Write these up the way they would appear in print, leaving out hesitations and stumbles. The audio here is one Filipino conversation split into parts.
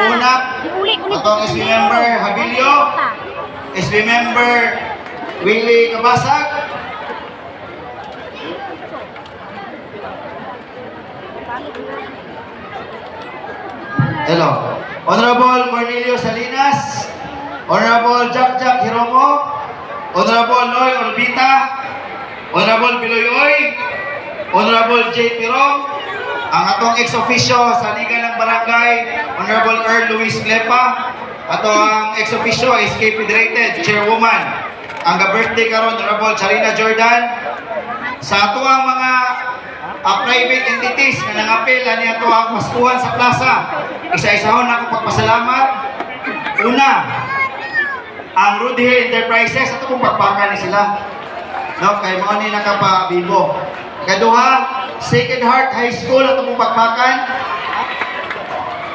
Una, atong SB member Habilio, SB member Willie Kabasag, hello, Honorable Cornelio Salinas, Honorable Jack Hiromo, Honorable Noy Orbita, Honorable Biloyoy, Honorable J. Pirong, ang atong ex-officio sa Liga ng Barangay, Honorable Earl Luis Glepa, ato ang ex-officio SK Federated Chairwoman, ang birthday karon Honorable Charina Jordan, sa ato ang mga private entities na nangapil ani ato ang paskuhan sa plaza. Isa-isahon ako pagpasalamat. Una, ang Rudy Hill Enterprises, ato kung pagpakan ni sila. No, kay mo ni nakapabibo. Kaduha, Sacred Heart High School, ato kung pagpakan.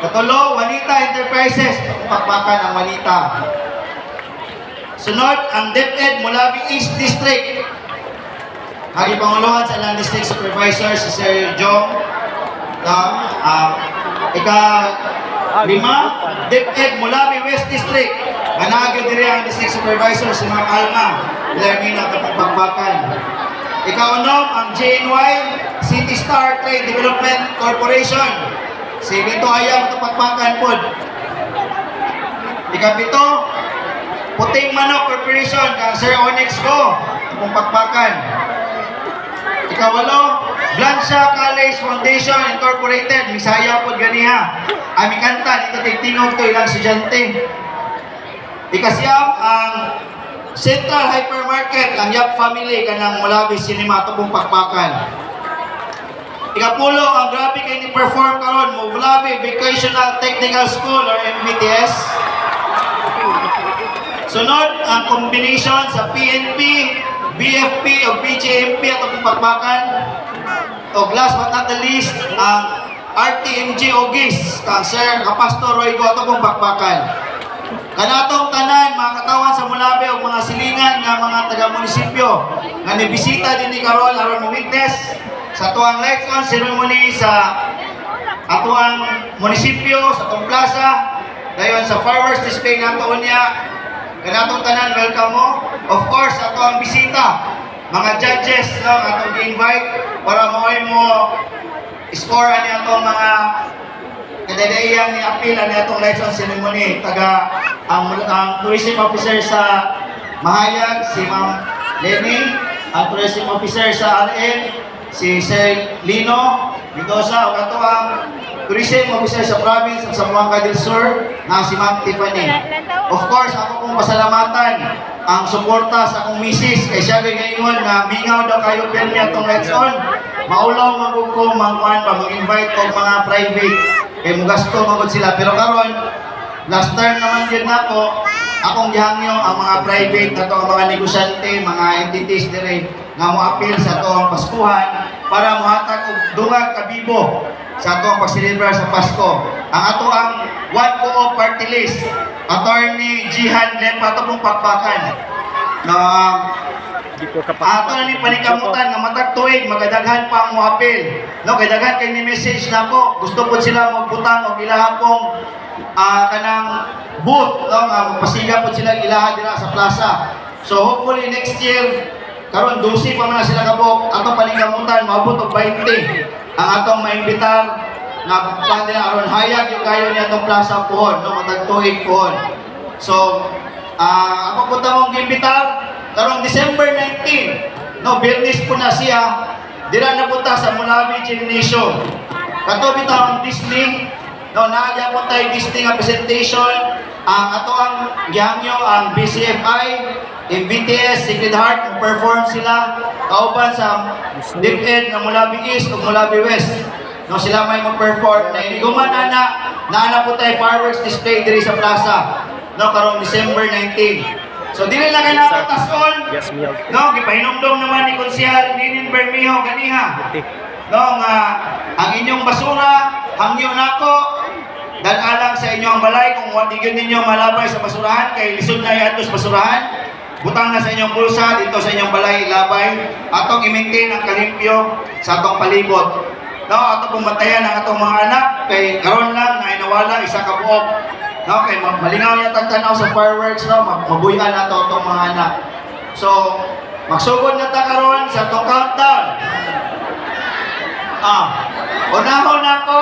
Katulo, Wanita Enterprises, ato kung pagpakan ang Wanita. Sunod, ang DepEd Mulabi East District. Hagi Panguluhan sa Land District Supervisor si Sir Jong. Ika-5, DepEd Mulabi West District. Managyo diri ang District Supervisor si Ma'am Alma Ilarmina kapag pagbakan. Ika-6, ang JNY City Star Trade Development Corporation. Si Bito Ayam ito pagbakan po. Ika-7, Puting Manok Corporation kang Sir Onyx Go itong pagbakan. Ika-8, Blancia College Foundation Incorporated, Misaya po ganiha. Ami kanta, dito tingtingog to ilang estudyante. Ika-9, ang Central Hypermarket, ang Yap Family, kanang Mulabi Cinema, ito pong pagpakan. Ika-10, ang grabe kayo ni-perform karon Mulabi Vocational Technical School or MVTS. Sunod, ang combination sa PNP, BFP o BJMP at ang pagbakan. O last but not the least, ang RTMG o GIS, kang Sir Kapastor Roy Go, ito pong pagbakan. Kanatong tanan, mga katawan sa Mulabi o mga silingan ng mga taga-munisipyo na nibisita din ni Carol aron mo witness sa tuwang lights on ceremony sa atuang munisipyo, sa tuwang plaza, dayon sa fireworks display na ito niya. Kanatong tanan, welcome mo. Of course, ato ang bisita, mga judges, no, atong i-invite para mo score ani atong mga kadadayang ni apil ani atong lights on ceremony. Ang tourism officer sa Mahayag, si Ma'am Lenny, ang tourism officer sa RN, si Sir Lino Mendoza, o ato ang tourism officer sa province ng Zamboanga del Sur na si Ma'am Tiffany. Of course, ako pong pasalamatan ang suporta sa akong misis kay siya ngayon na mingaw daw kayo permi atong lights on. Maulaw magug ko mangkuan pa mag-invite og mga private kay mugasto magud sila, pero karon last term naman gyud nako akong gihangyo ang mga private nato ang mga negosyante, mga entities dire nga moapil sa ato ang Paskuhan para mohatag og dungag kabibo sa ato ang pag-celebrar sa Pasko. Ang ato ang One Co-op Party List, Attorney Jihan Lepa, ito pong pagbakan na ato na ni panikamutan nga matag tuig magadaghan pa ang moapil. No, kay daghan kay ni message nako, gusto po sila magbutang og ilaha pong kanang booth, no, nga magpasiga po sila ilaha dira sa plaza. So hopefully next year karon 12 pa man sila kabok, atong panikamutan maabot og 20 ang atong maimbitar na pandi na aron hayag yung kayo niya itong plaza pohon, no, matag tuig pohon. So ako punta mong gimbitar karong December 19, no, Bernis po na siya, dira na punta sa Mulabi Gymnasium. Kato bitaw ang Disney, no, naadya po tayo Disney nga presentation. Ang ato ang gihangyo ang BCFI, MVTS, Sacred Heart, perform sila kauban sa DepEd ng Mulabi East o Mulabi West. No, sila may mag-perform na iniguman na po tayo fireworks display diri sa plaza, no, karong December 19. So dili lang na tason. No, gipahinumdom naman ni Konsehal Ninin Bermejo ganiha. No, nga ang inyong basura hangyo nako dan-alang sa inyong balay kung wala gyud ninyo malabay sa basurahan kay lisod na yato sa basurahan. Butang na sa inyong bulsa dito sa inyong balay ilabay atong i-maintain ang kalimpyo sa atong palibot. No, ato pong batayan ang atong mga anak kay karon lang na inawala isa ka buok. No, kay malingaw niya tagtanaw sa fireworks, no, mabuyan nato atong mga anak. So, magsugod na ta karon sa atong countdown. Unahon ako